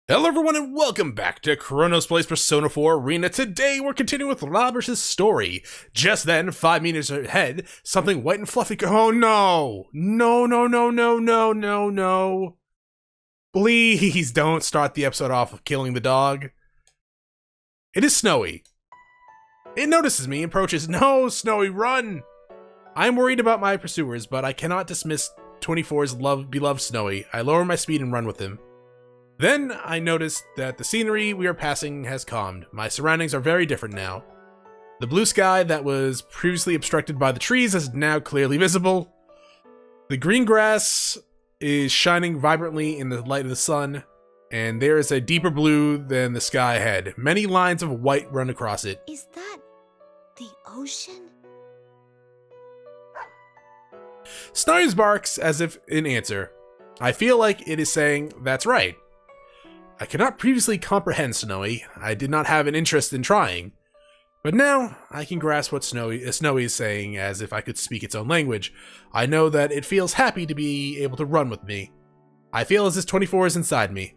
Hello everyone and welcome back to Chronos Plays Persona 4 Arena. Today we're continuing with Labrys Story. Just then, 5 meters ahead, something white and fluffy oh no! No. Please don't start the episode off with killing the dog. It is Snowy. It notices me and approaches. No, Snowy, run! I'm worried about my pursuers, but I cannot dismiss 24's beloved Snowy. I lower my speed and run with him. Then I noticed that the scenery we are passing has calmed. My surroundings are very different now. The blue sky that was previously obstructed by the trees is now clearly visible. The green grass is shining vibrantly in the light of the sun, and there is a deeper blue than the sky ahead. Many lines of white run across it. Is that the ocean? Snowy barks as if in answer. I feel like it is saying, "That's right." I could not previously comprehend Snowy. I did not have an interest in trying. But now, I can grasp what Snowy is saying as if I could speak its own language. I know that it feels happy to be able to run with me. I feel as if 24 is inside me.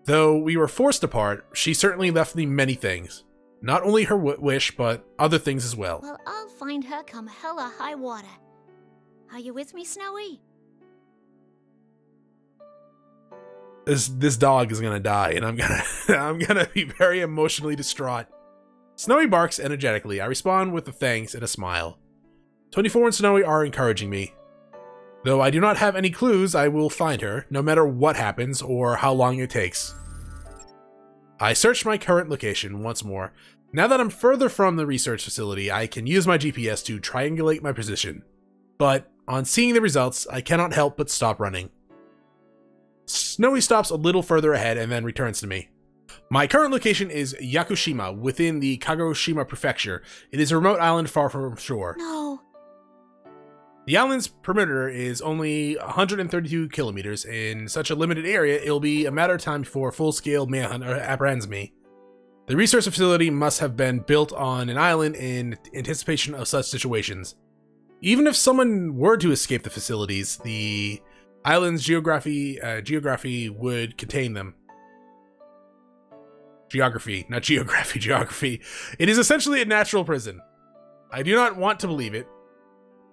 Though we were forced apart, she certainly left me many things. Not only her wish, but other things as well. Well, I'll find her come hella high water. Are you with me, Snowy? This dog is gonna die, and I'm gonna be very emotionally distraught. Snowy barks energetically. I respond with a thanks and a smile. 24 and Snowy are encouraging me. Though I do not have any clues, I will find her, no matter what happens or how long it takes. I searched my current location once more. Now that I'm further from the research facility, I can use my GPS to triangulate my position. But on seeing the results, I cannot help but stop running. Snowy stops a little further ahead and then returns to me. My current location is Yakushima, within the Kagoshima Prefecture. It is a remote island far from shore. No. The island's perimeter is only 132 kilometers. In such a limited area, it'll be a matter of time before a full-scale manhunt apprehends me. The research facility must have been built on an island in anticipation of such situations. Even if someone were to escape the facilities, the island's geography would contain them. Geography, not geography, geography. It is essentially a natural prison. I do not want to believe it,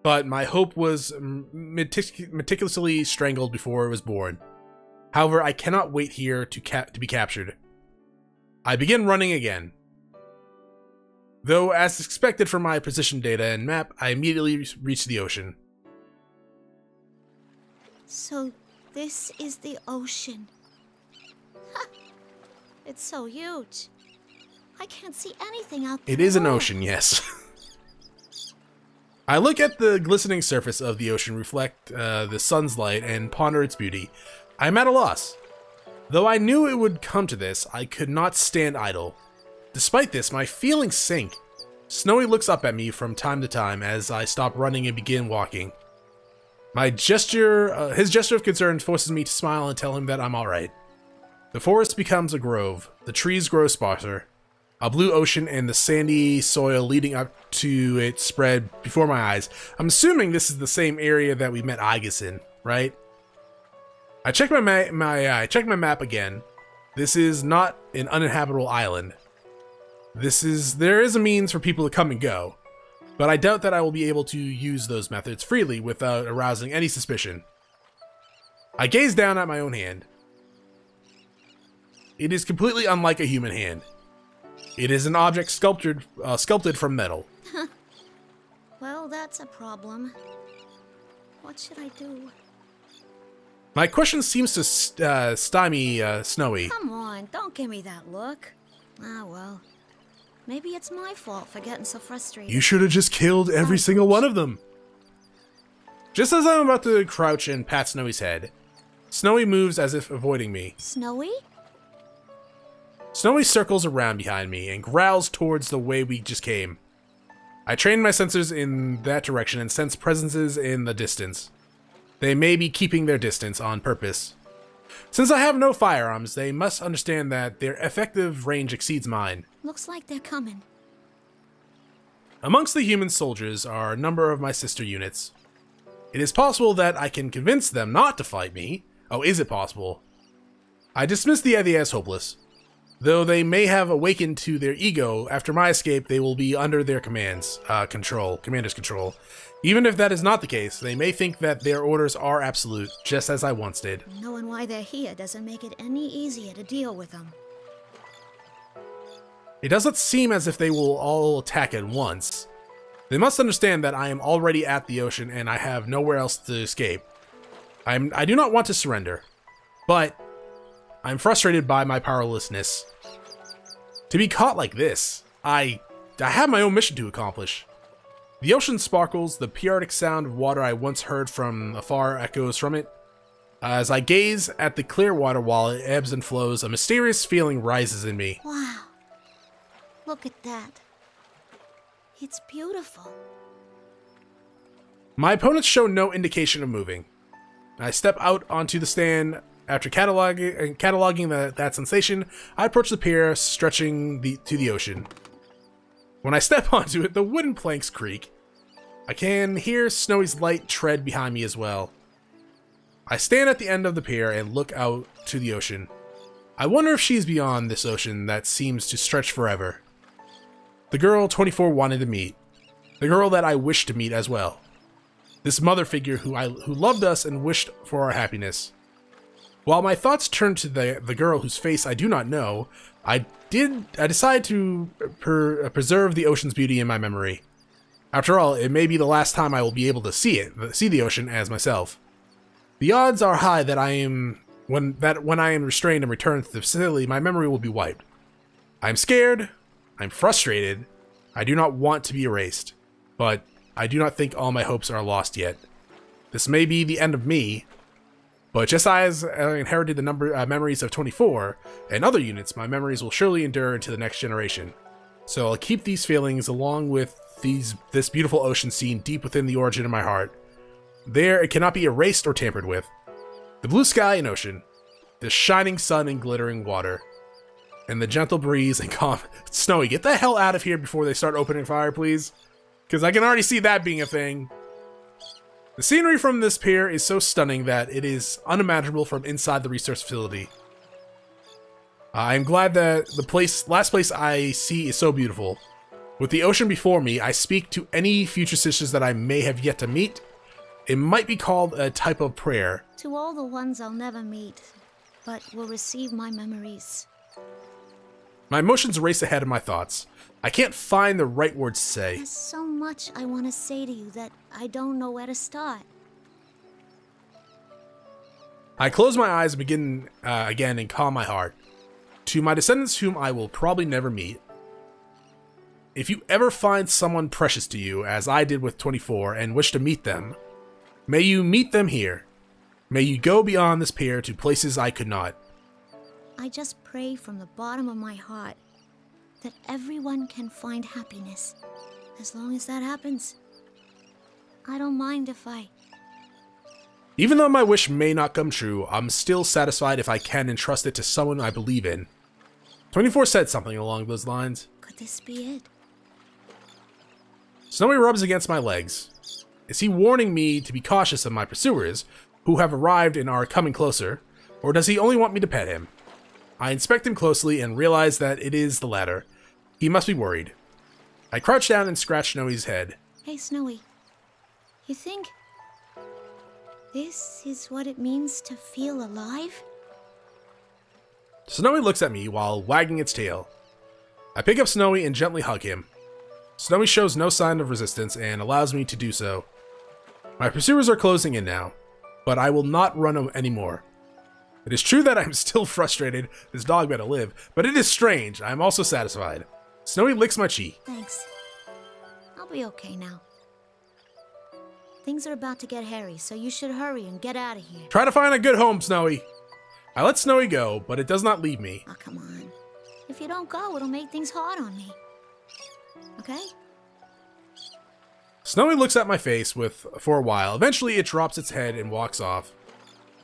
but my hope was meticulously strangled before it was born. However, I cannot wait here to be captured. I begin running again. Though, as expected from my position data and map, I immediately reach the ocean. So, this is the ocean. Ha! It's so huge. I can't see anything out there. It is an ocean, yes. I look at the glistening surface of the ocean, reflect the sun's light, and ponder its beauty. I am at a loss. Though I knew it would come to this, I could not stand idle. Despite this, my feelings sink. Snowy looks up at me from time to time as I stop running and begin walking. His gesture of concern forces me to smile and tell him that I'm alright. The forest becomes a grove. The trees grow sparser. A blue ocean and the sandy soil leading up to it spread before my eyes. I'm assuming this is the same area that we met Aigis in, right? I check my map again. This is not an uninhabitable island. There is a means for people to come and go, but I doubt that I will be able to use those methods freely without arousing any suspicion. I gaze down at my own hand. It is completely unlike a human hand. It is an object sculpted from metal. Well, that's a problem. What should I do? My question seems to stymie Snowy. Come on, don't give me that look. Ah, well. Maybe it's my fault for getting so frustrated. You should have just killed every single one of them. Just as I'm about to crouch and pat Snowy's head, Snowy moves as if avoiding me. Snowy? Snowy circles around behind me and growls towards the way we just came. I train my sensors in that direction and sense presences in the distance. They may be keeping their distance on purpose. Since I have no firearms, they must understand that their effective range exceeds mine. Looks like they're coming. Amongst the human soldiers are a number of my sister units. It is possible that I can convince them not to fight me. Oh, is it possible? I dismiss the idea as hopeless. Though they may have awakened to their ego, after my escape they will be under their commander's control. Even if that is not the case, they may think that their orders are absolute, just as I once did. Knowing why they're here doesn't make it any easier to deal with them. It doesn't seem as if they will all attack at once. They must understand that I am already at the ocean and I have nowhere else to escape. I do not want to surrender, but I'm frustrated by my powerlessness. To be caught like this, I have my own mission to accomplish. The ocean sparkles, the periodic sound of water I once heard from afar echoes from it. As I gaze at the clear water while it ebbs and flows, a mysterious feeling rises in me. Wow. Look at that. It's beautiful. My opponents show no indication of moving. I step out onto the stand. After cataloging that sensation, I approach the pier, stretching to the ocean. When I step onto it, the wooden planks creak. I can hear Snowy's light tread behind me as well. I stand at the end of the pier and look out to the ocean. I wonder if she's beyond this ocean that seems to stretch forever. The girl 24 wanted to meet. The girl that I wished to meet as well. This mother figure who loved us and wished for our happiness. While my thoughts turn to the girl whose face I do not know, I decide to preserve the ocean's beauty in my memory. After all, it may be the last time I will be able to see the ocean as myself. The odds are high that when I am restrained and returned to the facility, my memory will be wiped. I am scared. I'm frustrated. I do not want to be erased, but I do not think all my hopes are lost yet. This may be the end of me, but just as I inherited the memories of 24 and other units, my memories will surely endure into the next generation. So I'll keep these feelings along with this beautiful ocean scene deep within the origin of my heart. There, it cannot be erased or tampered with. The blue sky and ocean, the shining sun and glittering water, and the gentle breeze and calm. Snowy, get the hell out of here before they start opening fire, please. Because I can already see that being a thing. The scenery from this pier is so stunning that it is unimaginable from inside the research facility. I'm glad that the last place I see is so beautiful. With the ocean before me, I speak to any future sisters that I may have yet to meet. It might be called a type of prayer. To all the ones I'll never meet, but will receive my memories. My emotions race ahead of my thoughts. I can't find the right words to say. There's so much I want to say to you that I don't know where to start. I close my eyes and begin again and calm my heart. To my descendants whom I will probably never meet. If you ever find someone precious to you, as I did with 24, and wish to meet them, may you meet them here. May you go beyond this pier to places I could not. I just pray from the bottom of my heart that everyone can find happiness. As long as that happens, I don't mind if I... Even though my wish may not come true, I'm still satisfied if I can entrust it to someone I believe in. 24 said something along those lines. Could this be it? Snowy rubs against my legs. Is he warning me to be cautious of my pursuers, who have arrived and are coming closer, or does he only want me to pet him? I inspect him closely and realize that it is the latter. He must be worried. I crouch down and scratch Snowy's head. Hey, Snowy. You think this is what it means to feel alive? Snowy looks at me while wagging its tail. I pick up Snowy and gently hug him. Snowy shows no sign of resistance and allows me to do so. My pursuers are closing in now, but I will not run anymore. It is true that I am still frustrated, this dog better live, but it is strange, I am also satisfied. Snowy licks my cheek. Thanks. I'll be okay now. Things are about to get hairy, so you should hurry and get out of here. Try to find a good home, Snowy. I let Snowy go, but it does not leave me. Oh, come on. If you don't go, it'll make things hard on me. Okay? Snowy looks at my face for a while. Eventually, it drops its head and walks off.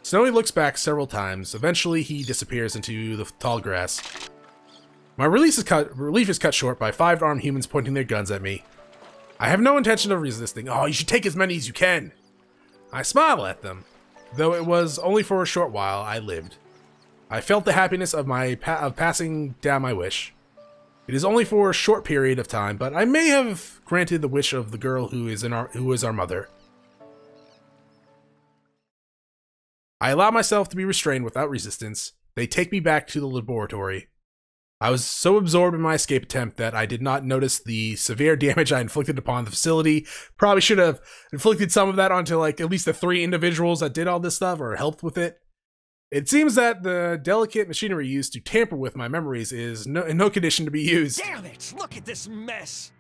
Snowy looks back several times. Eventually, he disappears into the tall grass. My relief is cut short by 5 armed humans pointing their guns at me. I have no intention of resisting. Oh, you should take as many as you can. I smile at them. Though it was only for a short while, I lived. I felt the happiness of passing down my wish. It is only for a short period of time, but I may have granted the wish of the girl who is our mother. I allow myself to be restrained without resistance. They take me back to the laboratory. I was so absorbed in my escape attempt that I did not notice the severe damage I inflicted upon the facility. Probably should have inflicted some of that onto like at least the 3 individuals that did all this stuff or helped with it. It seems that the delicate machinery used to tamper with my memories is in no condition to be used. Damn it! Look at this mess!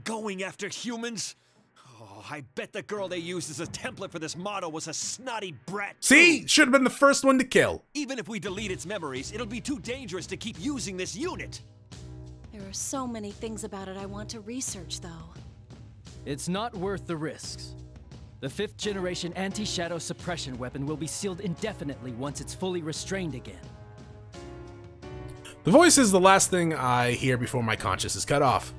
Going after humans? Oh, I bet the girl they used as a template for this model was a snotty brat. See? Should have been the first one to kill. Even if we delete its memories, it'll be too dangerous to keep using this unit. There are so many things about it I want to research, though. It's not worth the risks. The 5th generation anti-shadow suppression weapon will be sealed indefinitely once it's fully restrained again. The voice is the last thing I hear before my conscience is cut off.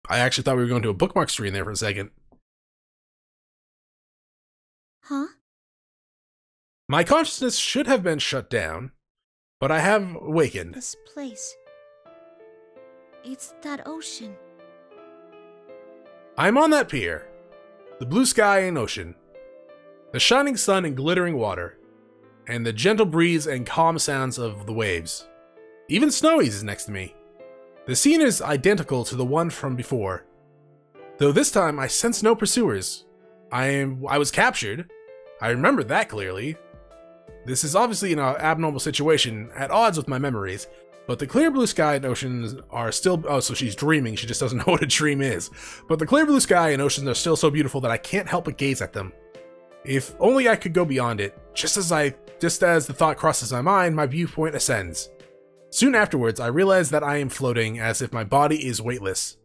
I actually thought we were going to a bookmark screen there for a second. Huh? My consciousness should have been shut down, but I have awakened. This place. It's that ocean. I'm on that pier. The blue sky and ocean. The shining sun and glittering water. And the gentle breeze and calm sounds of the waves. Even Snowy's is next to me. The scene is identical to the one from before. Though this time I sense no pursuers. I was captured. I remember that clearly. This is obviously an abnormal situation, at odds with my memories, but the clear blue sky and oceans are still— oh, so she's dreaming, she just doesn't know what a dream is. But the clear blue sky and oceans are still so beautiful that I can't help but gaze at them. If only I could go beyond it. Just as the thought crosses my mind, my viewpoint ascends. Soon afterwards, I realize that I am floating as if my body is weightless.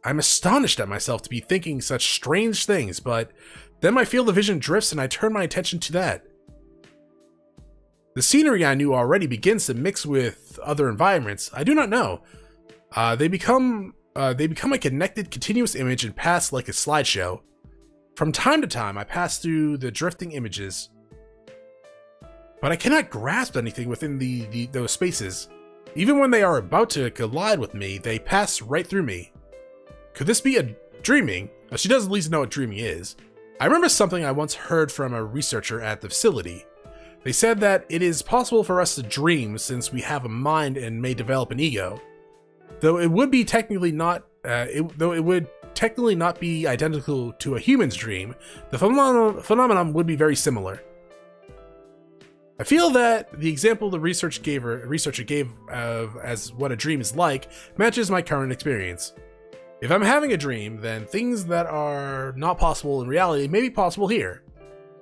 I'm astonished at myself to be thinking such strange things, but then my field of vision drifts and I turn my attention to that. The scenery I knew already begins to mix with other environments. I do not know. They become a connected, continuous image and pass like a slideshow. From time to time, I pass through the drifting images, but I cannot grasp anything within those spaces. Even when they are about to collide with me, they pass right through me. Could this be a dreaming? She does at least know what dreaming is. I remember something I once heard from a researcher at the facility. They said that it is possible for us to dream since we have a mind and may develop an ego. Though it would technically not be identical to a human's dream, the phenomenon would be very similar. I feel that the example the researcher gave of as what a dream is like matches my current experience. If I'm having a dream, then things that are not possible in reality may be possible here.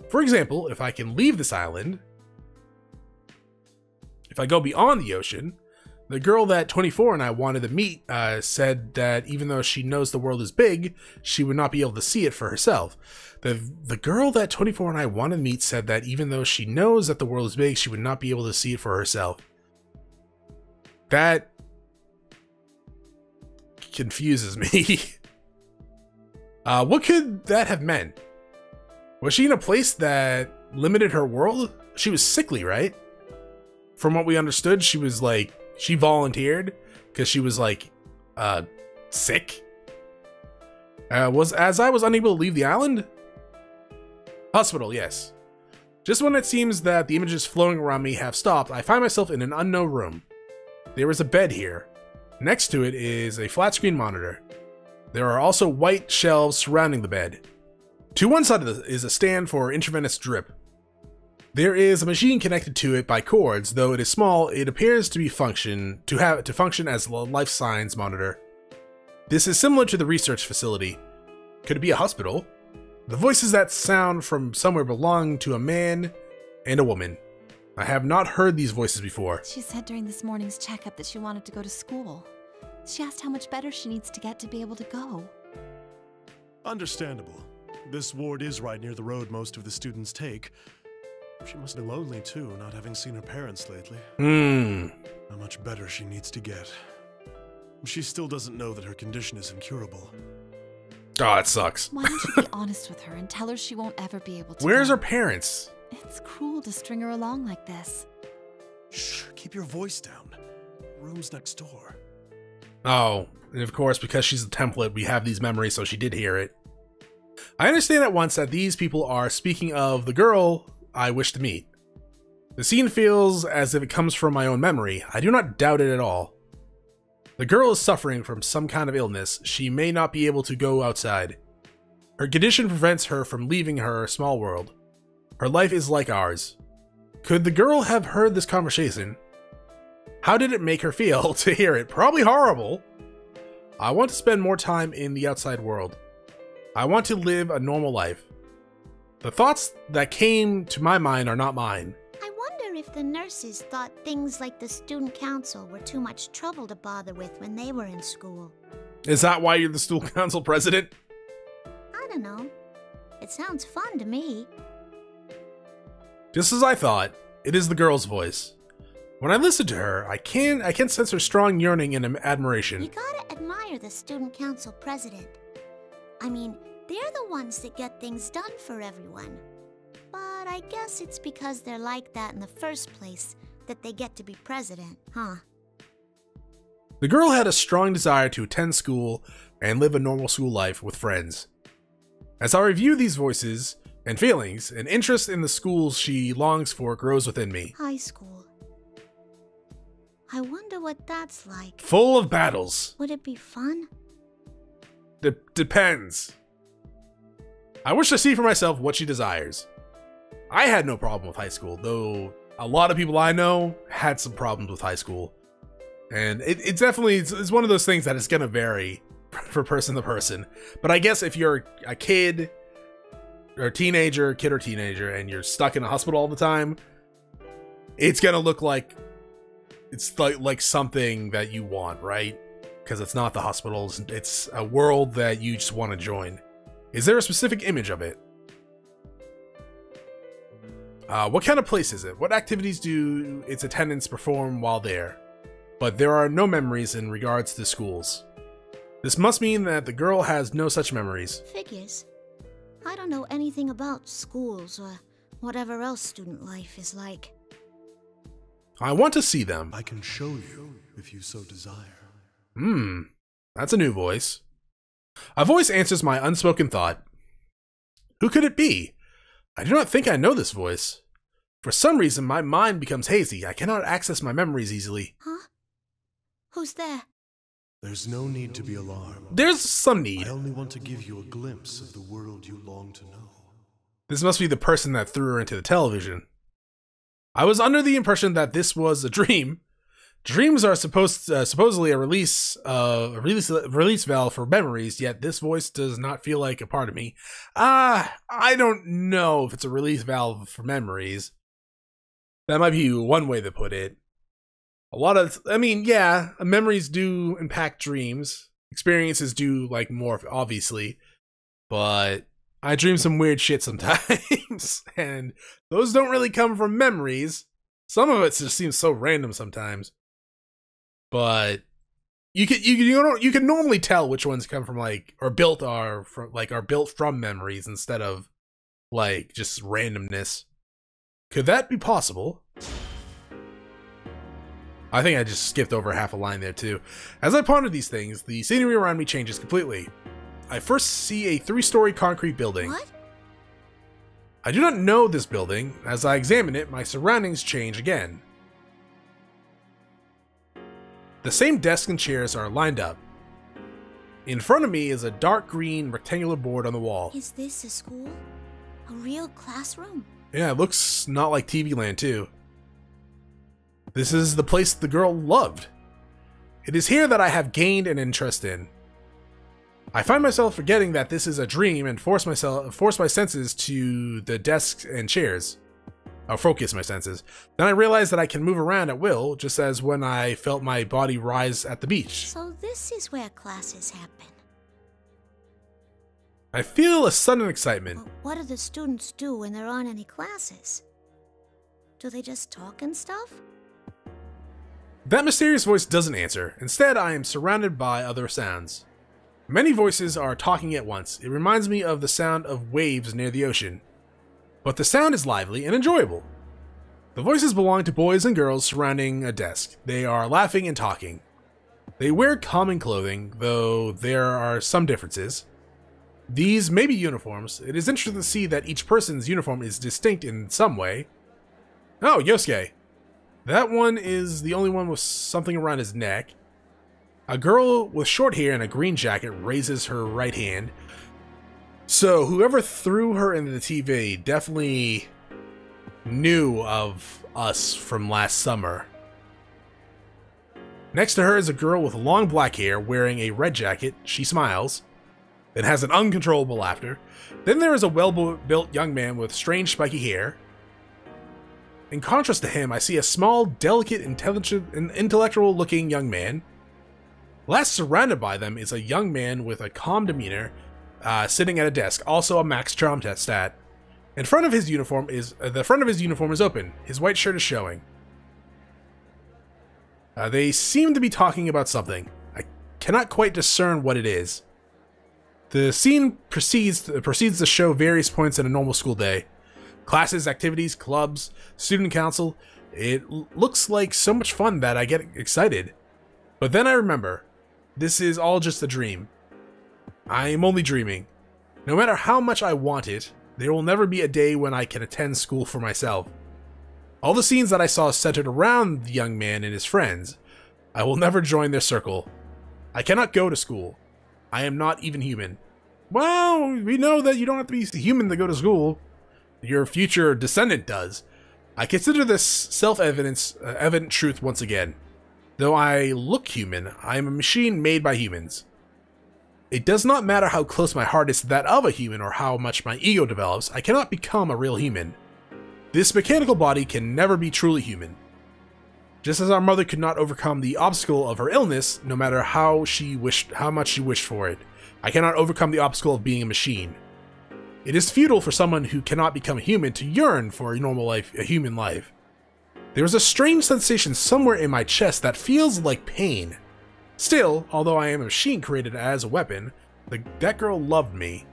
For example, if I can leave this island, if I go beyond the ocean, the girl that 24 and I wanted to meet said that even though she knows the world is big, she would not be able to see it for herself. The girl that 24 and I wanted to meet said that even though she knows that the world is big, she would not be able to see it for herself. That confuses me. What could that have meant? Was she in a place that limited her world? She was sickly, right? From what we understood, she was like, she volunteered because she was like, sick. As I was unable to leave the island? Hospital, yes. Just when it seems that the images flowing around me have stopped, I find myself in an unknown room. There is a bed here. Next to it is a flat screen monitor. There are also white shelves surrounding the bed. To one side of this is a stand for intravenous drip. There is a machine connected to it by cords, though it is small. It appears to function as a life signs monitor. This is similar to the research facility. Could it be a hospital? The voices that sound from somewhere belong to a man and a woman. I have not heard these voices before. She said during this morning's checkup that she wanted to go to school. She asked how much better she needs to get to be able to go. Understandable. This ward is right near the road most of the students take. She must be lonely too, not having seen her parents lately. How much better she needs to get. She still doesn't know that her condition is incurable. Oh, it sucks. Why don't you be honest with her and tell her she won't ever be able to Where's go? her parents? It's cruel to string her along like this. Shh, keep your voice down. Room's next door. Oh, and of course, because she's a template, we have these memories, so she did hear it. I understand at once that these people are speaking of the girl I wish to meet. The scene feels as if it comes from my own memory. I do not doubt it at all. The girl is suffering from some kind of illness. She may not be able to go outside. Her condition prevents her from leaving her small world. Her life is like ours. Could the girl have heard this conversation? How did it make her feel to hear it? Probably horrible. I want to spend more time in the outside world. I want to live a normal life. The thoughts that came to my mind are not mine. I wonder if the nurses thought things like the student council were too much trouble to bother with when they were in school. Is that why you're the student council president? I don't know. It sounds fun to me. Just as I thought, it is the girl's voice. When I listen to her, I can sense her strong yearning and admiration. You gotta admire the student council president. I mean, they're the ones that get things done for everyone. But I guess it's because they're like that in the first place that they get to be president, huh? The girl had a strong desire to attend school and live a normal school life with friends. As I review these voices and feelings, an interest in the schools she longs for grows within me. High school. I wonder what that's like. Full of battles. Would it be fun? Depends. I wish to see for myself what she desires. I had no problem with high school, though a lot of people I know had some problems with high school. And it definitely is one of those things that is going to vary for person to person. But I guess if you're a kid or teenager, and you're stuck in a hospital all the time, it's going to look like it's like something that you want, right? Because it's not the hospitals, it's a world that you just want to join. Is there a specific image of it? What kind of place is it? What activities do its attendants perform while there? But there are no memories in regards to schools. This must mean that the girl has no such memories. Figures. I don't know anything about schools or whatever else student life is like. I want to see them. I can show you if you so desire. That's a new voice. A voice answers my unspoken thought. Who could it be? I do not think I know this voice. For some reason, my mind becomes hazy. I cannot access my memories easily. Huh? Who's there? There's no need to be alarmed. There's some need. I only want to give you a glimpse of the world you long to know. This must be the person that threw her into the television. I was under the impression that this was a dream. Dreams are supposedly a release valve for memories, yet this voice does not feel like a part of me. I don't know if it's a release valve for memories. That might be one way to put it. Memories do impact dreams. Experiences do, like, more, obviously. But I dream some weird shit sometimes. And those don't really come from memories. Some of it just seems so random sometimes. But you can normally tell which ones come from, like, are built from memories instead of, like, just randomness. Could that be possible? I think I just skipped over half a line there too. As I ponder these things, the scenery around me changes completely. I first see a 3-story concrete building. What? I do not know this building. As I examine it, my surroundings change again. The same desks and chairs are lined up. In front of me is a dark green rectangular board on the wall. Is this a school? A real classroom? Yeah, it looks not like TV Land too. This is the place the girl loved. It is here that I have gained an interest in. I find myself forgetting that this is a dream and force my senses to the desks and chairs. I'll focus my senses. Then I realize that I can move around at will, just as when I felt my body rise at the beach. So this is where classes happen. I feel a sudden excitement. But what do the students do when there aren't any classes? Do they just talk and stuff? That mysterious voice doesn't answer. Instead, I am surrounded by other sounds. Many voices are talking at once. It reminds me of the sound of waves near the ocean. But the sound is lively and enjoyable. The voices belong to boys and girls surrounding a desk. They are laughing and talking. They wear common clothing, though there are some differences. These may be uniforms. It is interesting to see that each person's uniform is distinct in some way. Oh, Yosuke. That one is the only one with something around his neck. A girl with short hair and a green jacket raises her right hand. So whoever threw her into the TV definitely knew of us from last summer. Next to her is a girl with long black hair wearing a red jacket. She smiles and has an uncontrollable laughter. Then there is a well-built young man with strange spiky hair. In contrast to him, I see a small, delicate, intellectual-looking young man. Last surrounded by them is a young man with a calm demeanor, sitting at a desk, also a max charm test stat. The front of his uniform is open. His white shirt is showing. They seem to be talking about something. I cannot quite discern what it is. The scene proceeds to show various points in a normal school day. Classes, activities, clubs, student council. It looks like so much fun that I get excited. But then I remember, this is all just a dream. I am only dreaming. No matter how much I want it, there will never be a day when I can attend school for myself. All the scenes that I saw centered around the young man and his friends. I will never join their circle. I cannot go to school. I am not even human. Well, we know that you don't have to be human to go to school. Your future descendant does. I consider this self-evident truth once again. Though I look human, I am a machine made by humans. It does not matter how close my heart is to that of a human or how much my ego develops, I cannot become a real human. This mechanical body can never be truly human. Just as our mother could not overcome the obstacle of her illness, no matter how much she wished for it, I cannot overcome the obstacle of being a machine. It is futile for someone who cannot become human to yearn for a normal life, a human life. There is a strange sensation somewhere in my chest that feels like pain. Still, although I am a machine created as a weapon, that girl loved me.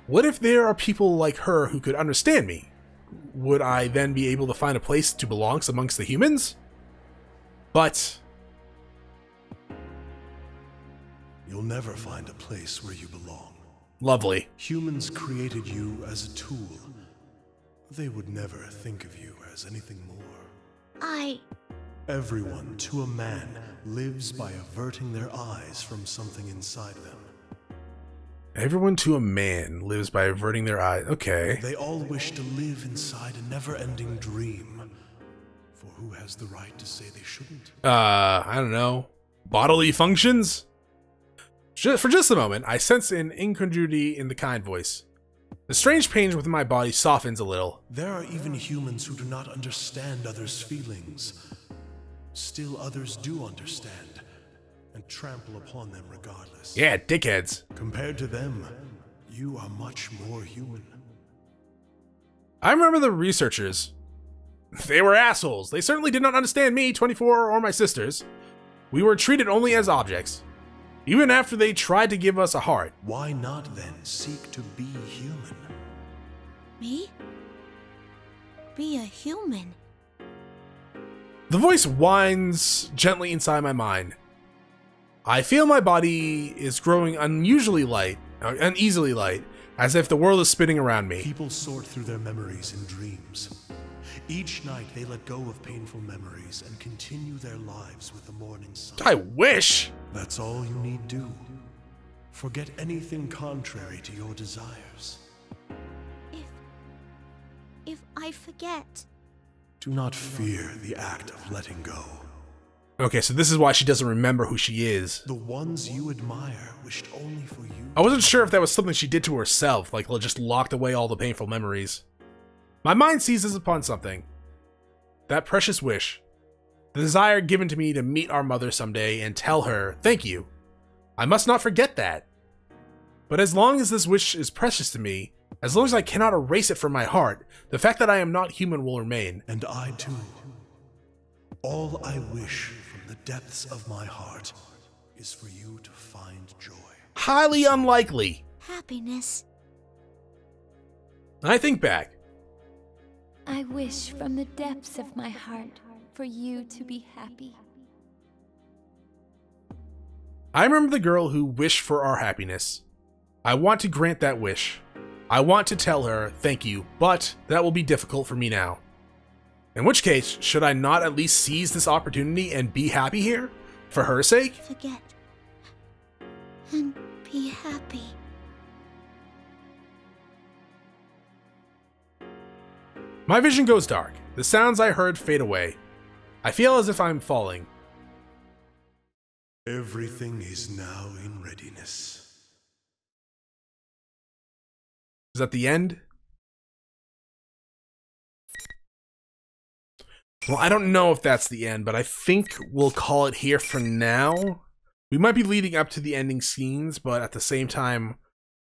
What if there are people like her who could understand me? Would I then be able to find a place to belong amongst the humans? But You'll never find a place where you belong. Lovely. Humans created you as a tool. They would never think of you as anything more. Everyone, to a man, lives by averting their eyes from something inside them. Everyone to a man lives by averting their eyes. Okay. They all wish to live inside a never-ending dream. For who has the right to say they shouldn't? I don't know. Bodily functions? For just a moment, I sense an incongruity in the kind voice. The strange pain within my body softens a little. There are even humans who do not understand others' feelings. Still others do understand, and trample upon them regardless. Yeah, dickheads. Compared to them, you are much more human. I remember the researchers. They were assholes. They certainly did not understand me, 24, or my sisters. We were treated only as objects. Even after they tried to give us a heart. Why not then seek to be human? Me? Be a human? The voice whines gently inside my mind. I feel my body is growing uneasily light, as if the world is spinning around me. People sort through their memories in dreams. Each night they let go of painful memories and continue their lives with the morning sun. I wish! That's all you need do. Forget anything contrary to your desires. If I forget... Do not fear the act of letting go. Okay, so this is why she doesn't remember who she is. The ones you admire wished only for you. I wasn't sure if that was something she did to herself, like just locked away all the painful memories. My mind seizes upon something. That precious wish. The desire given to me to meet our mother someday and tell her, thank you. I must not forget that. But as long as this wish is precious to me, as long as I cannot erase it from my heart, the fact that I am not human will remain. And I too. All I wish from the depths of my heart is for you to find joy. Highly unlikely. Happiness. I think back. I wish from the depths of my heart for you to be happy. I remember the girl who wished for our happiness. I want to grant that wish. I want to tell her thank you, but that will be difficult for me now. In which case, should I not at least seize this opportunity and be happy here? For her sake? Forget. And be happy. My vision goes dark. The sounds I heard fade away. I feel as if I'm falling. Everything is now in readiness. Is that the end? Well, I don't know if that's the end, but I think we'll call it here for now. We might be leading up to the ending scenes, but at the same time,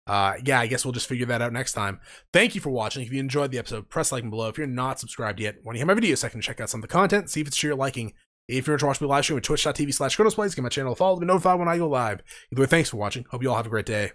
yeah, I guess we'll just figure that out next time. Thank you for watching. If you enjoyed the episode, press like below. If you're not subscribed yet, when you hear my video second, check out some of the content, see if it's to your liking. If you're to watch me live stream at twitch.tv/ChronosPlays, give my channel a follow to be notified when I go live. Either way, thanks for watching. Hope you all have a great day.